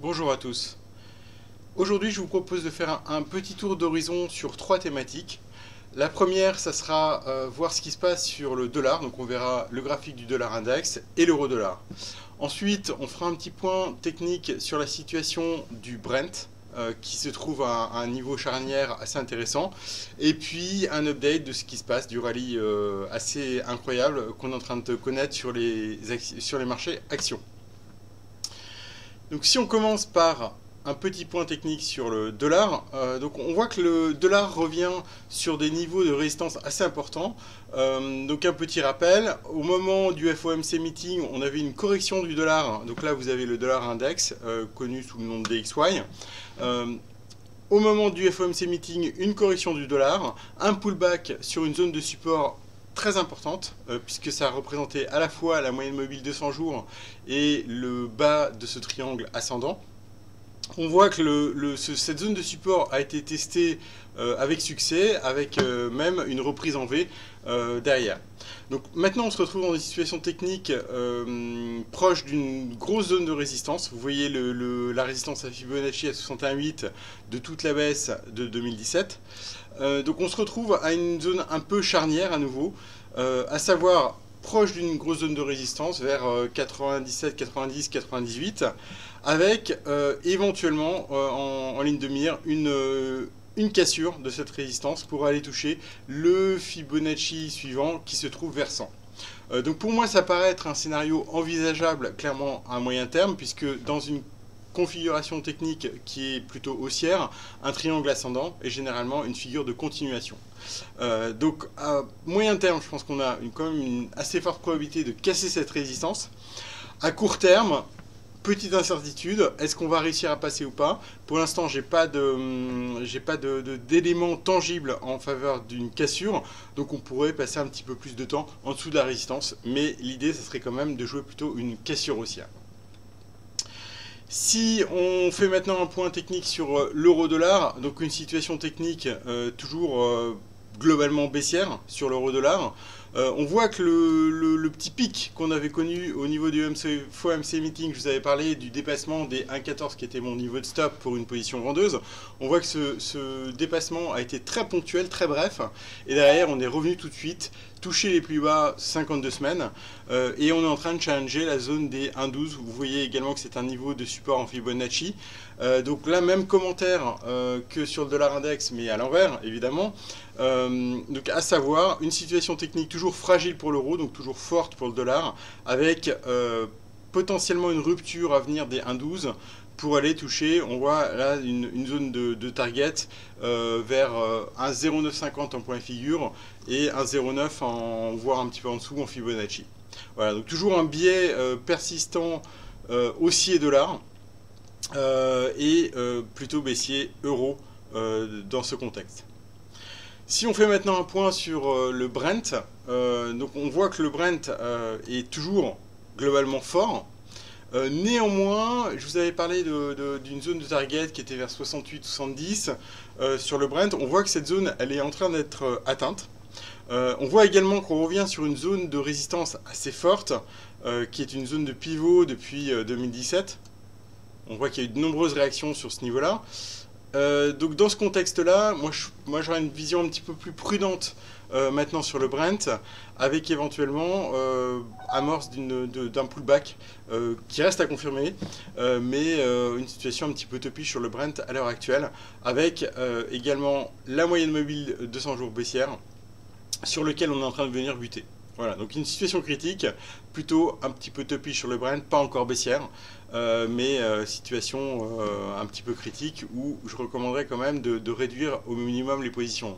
Bonjour à tous. Aujourd'hui, je vous propose de faire un petit tour d'horizon sur trois thématiques. La première, ça sera voir ce qui se passe sur le dollar. Donc, on verra le graphique du dollar index et l'euro-dollar. Ensuite, on fera un petit point technique sur la situation du Brent, qui se trouve à un niveau charnière assez intéressant. Et puis, un update de ce qui se passe, du rallye assez incroyable qu'on est en train de connaître sur les marchés actions. Donc si on commence par un petit point technique sur le dollar, donc on voit que le dollar revient sur des niveaux de résistance assez importants. Donc un petit rappel, au moment du FOMC meeting, on avait une correction du dollar. Donc là vous avez le dollar index, connu sous le nom de DXY. Au moment du FOMC meeting, une correction du dollar, un pullback sur une zone de support très importante, puisque ça représentait à la fois la moyenne mobile 200 jours et le bas de ce triangle ascendant. On voit que cette zone de support a été testée avec succès, avec même une reprise en V derrière. Donc maintenant on se retrouve dans une situation technique proche d'une grosse zone de résistance. Vous voyez la résistance à Fibonacci à 61,8 de toute la baisse de 2017. Donc on se retrouve à une zone un peu charnière à nouveau, à savoir proche d'une grosse zone de résistance vers 97, 90, 98, avec éventuellement en ligne de mire une cassure de cette résistance pour aller toucher le Fibonacci suivant qui se trouve vers 100. Donc pour moi ça paraît être un scénario envisageable clairement à moyen terme, puisque dans une configuration technique qui est plutôt haussière, un triangle ascendant est généralement une figure de continuation. Donc à moyen terme, je pense qu'on a quand même une assez forte probabilité de casser cette résistance. À court terme, petite incertitude, est-ce qu'on va réussir à passer ou pas? Pour l'instant, j'ai pas d'éléments tangibles en faveur d'une cassure, donc on pourrait passer un petit peu plus de temps en dessous de la résistance, mais l'idée, ce serait quand même de jouer plutôt une cassure haussière. Si on fait maintenant un point technique sur l'euro-dollar, donc une situation technique toujours globalement baissière sur l'euro-dollar, on voit que le petit pic qu'on avait connu au niveau du FOMC meeting, je vous avais parlé du dépassement des 1,14 qui était mon niveau de stop pour une position vendeuse, on voit que ce dépassement a été très ponctuel, très bref, et derrière on est revenu tout de suite toucher les plus bas 52 semaines et on est en train de challenger la zone des 1,12. Vous voyez également que c'est un niveau de support en Fibonacci. Donc là, même commentaire que sur le dollar index, mais à l'envers évidemment. Donc à savoir, une situation technique toujours fragile pour l'euro, donc toujours forte pour le dollar, avec potentiellement une rupture à venir des 1,12 pour aller toucher, on voit là une zone de target vers un 0,950 en point figure et un 0,9 voire un petit peu en dessous en Fibonacci. Voilà, donc toujours un biais persistant haussier dollar et plutôt baissier euro dans ce contexte. Si on fait maintenant un point sur le Brent, donc on voit que le Brent est toujours globalement fort. Néanmoins, je vous avais parlé d'une zone de target qui était vers 68-70 sur le Brent. On voit que cette zone, elle est en train d'être atteinte. On voit également qu'on revient sur une zone de résistance assez forte, qui est une zone de pivot depuis 2017. On voit qu'il y a eu de nombreuses réactions sur ce niveau-là. Donc dans ce contexte-là, moi j'aurais une vision un petit peu plus prudente maintenant sur le Brent, avec éventuellement amorce d'un pullback qui reste à confirmer, mais une situation un petit peu topiche sur le Brent à l'heure actuelle, avec également la moyenne mobile 200 jours baissière, sur lequel on est en train de venir buter. Voilà, donc une situation critique, plutôt un petit peu topiche sur le Brent, pas encore baissière, mais situation un petit peu critique où je recommanderais quand même de réduire au minimum les positions.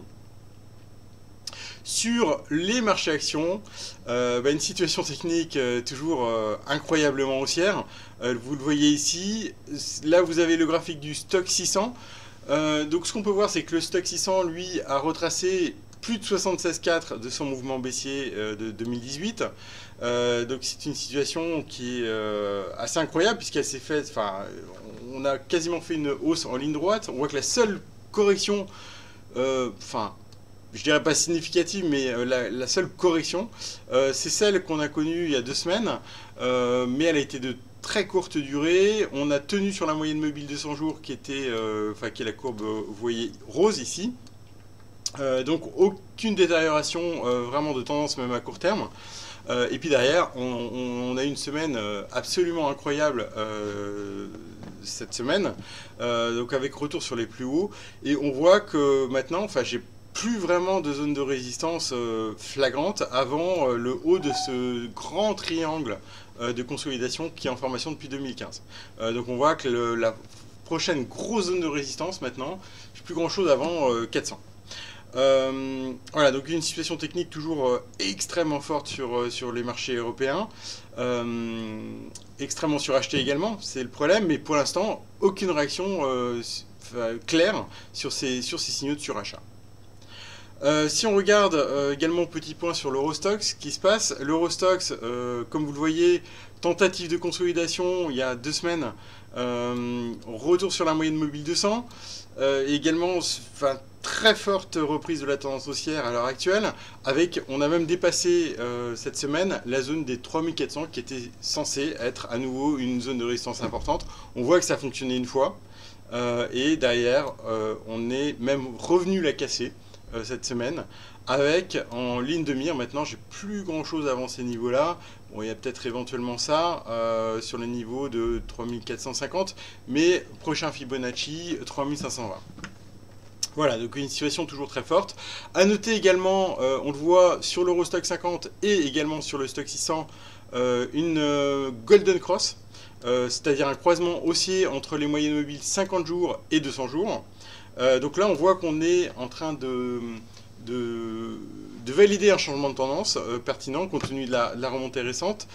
Sur les marchés actions, une situation technique toujours incroyablement haussière. Vous le voyez ici, là vous avez le graphique du Stock 600. Donc ce qu'on peut voir, c'est que le Stock 600, lui, a retracé plus de 76,4 de son mouvement baissier de 2018. Donc c'est une situation qui est assez incroyable, puisqu'elle s'est faite, on a quasiment fait une hausse en ligne droite. On voit que la seule correction, je dirais pas significative, mais la seule correction, c'est celle qu'on a connue il y a 2 semaines, mais elle a été de très courte durée. On a tenu sur la moyenne mobile de 100 jours qui était, qui est la courbe, vous voyez, rose ici. Donc aucune détérioration vraiment de tendance même à court terme. Et puis derrière, on a une semaine absolument incroyable cette semaine, donc avec retour sur les plus hauts. Et on voit que maintenant, j'ai plus vraiment de zone de résistance flagrante avant le haut de ce grand triangle de consolidation qui est en formation depuis 2015. Donc on voit que la prochaine grosse zone de résistance maintenant, c'est plus grand chose avant 400. Voilà, donc une situation technique toujours extrêmement forte sur les marchés européens, extrêmement surachetée également, c'est le problème, mais pour l'instant, aucune réaction claire sur ces signaux de surachat. Si on regarde également petit point sur l'Eurostoxx, ce qui se passe, l'Eurostoxx, comme vous le voyez, tentative de consolidation il y a 2 semaines, retour sur la moyenne mobile 200, également très forte reprise de la tendance haussière à l'heure actuelle, on a même dépassé cette semaine la zone des 3400 qui était censée être à nouveau une zone de résistance importante. On voit que ça a fonctionné une fois, et derrière on est même revenu la casser cette semaine, avec en ligne de mire, maintenant j'ai plus grand chose avant ces niveaux là. Bon, il y a peut-être éventuellement ça sur les niveaux de 3450, mais prochain Fibonacci 3520. Voilà, donc une situation toujours très forte. À noter également, on le voit sur l'Eurostoxx 50 et également sur le Stoxx 600, une Golden Cross, c'est-à-dire un croisement haussier entre les moyennes mobiles 50 jours et 200 jours. Donc là, on voit qu'on est en train de valider un changement de tendance pertinent compte tenu de la remontée récente.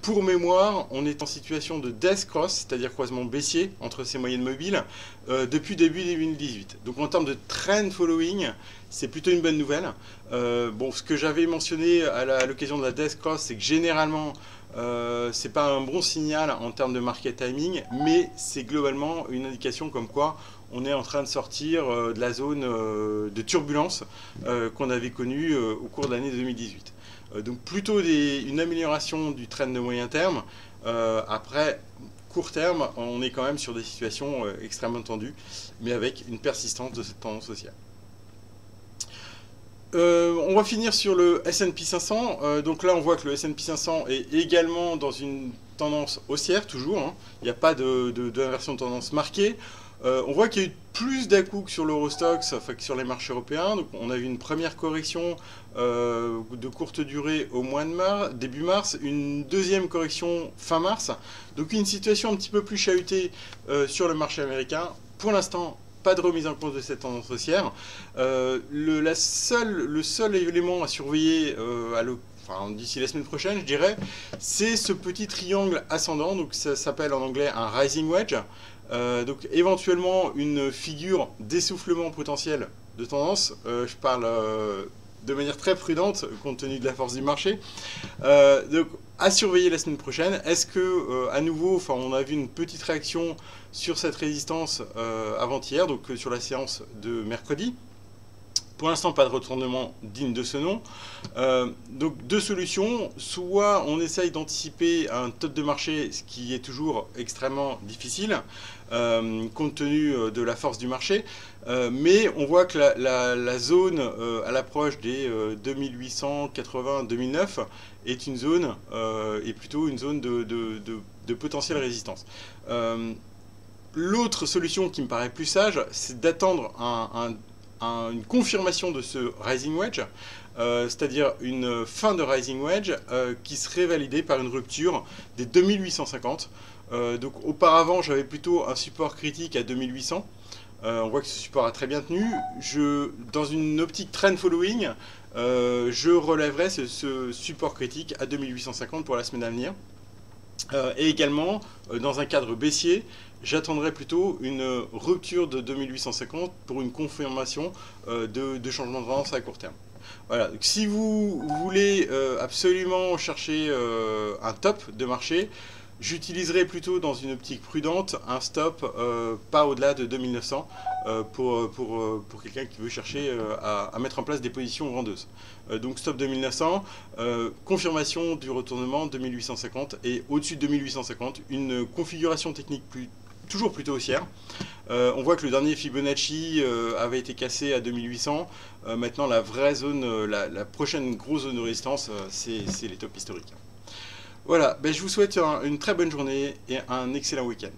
Pour mémoire, on est en situation de death cross, c'est-à-dire croisement baissier entre ces moyennes mobiles depuis début 2018. Donc en termes de trend following, c'est plutôt une bonne nouvelle. Bon, ce que j'avais mentionné à l'occasion de la death cross, c'est que généralement, c'est pas un bon signal en termes de market timing, mais c'est globalement une indication comme quoi on est en train de sortir de la zone de turbulence qu'on avait connue au cours de l'année 2018. Donc plutôt une amélioration du trend de moyen terme. Après, court terme, on est quand même sur des situations extrêmement tendues, mais avec une persistance de cette tendance haussière. On va finir sur le S&P 500. Donc là, on voit que le S&P 500 est également dans une tendance haussière, toujours. Hein. Il n'y a pas d'inversion de tendance marquée. On voit qu'il y a eu plus d'à-coups que sur l'Eurostoxx, que sur les marchés européens. Donc on a eu une première correction de courte durée au mois de mars, début mars, une deuxième correction fin mars. Donc une situation un petit peu plus chahutée sur le marché américain. Pour l'instant, pas de remise en cause de cette tendance haussière. Le seul élément à surveiller d'ici la semaine prochaine, je dirais, c'est ce petit triangle ascendant. Donc ça s'appelle en anglais un rising wedge. Donc éventuellement une figure d'essoufflement potentiel de tendance. Je parle de manière très prudente compte tenu de la force du marché. Donc à surveiller la semaine prochaine. Est-ce que à nouveau, on a vu une petite réaction sur cette résistance avant-hier, donc sur la séance de mercredi. Pour l'instant, pas de retournement digne de ce nom. Donc deux solutions. Soit on essaye d'anticiper un top de marché, ce qui est toujours extrêmement difficile, compte tenu de la force du marché. Mais on voit que la zone à l'approche des 2880-2009 est une zone, est plutôt une zone de potentielle résistance. L'autre solution qui me paraît plus sage, c'est d'attendre une confirmation de ce rising wedge, c'est-à-dire une fin de rising wedge qui serait validée par une rupture des 2850. Donc auparavant, j'avais plutôt un support critique à 2800. On voit que ce support a très bien tenu. Dans une optique trend following, je relèverai ce support critique à 2850 pour la semaine à venir. Et également, dans un cadre baissier, j'attendrai plutôt une rupture de 2850 pour une confirmation de changement de tendance à court terme. Voilà. Donc, si vous voulez absolument chercher un top de marché, J'utiliserai plutôt dans une optique prudente un stop pas au-delà de 2900 pour quelqu'un qui veut chercher à mettre en place des positions vendeuses. Donc stop 2900, confirmation du retournement 2850 et au-dessus de 2850, une configuration technique toujours plutôt haussière. On voit que le dernier Fibonacci avait été cassé à 2800. Maintenant, la vraie zone, la prochaine grosse zone de résistance, c'est les tops historiques. Voilà, ben, je vous souhaite une très bonne journée et un excellent week-end.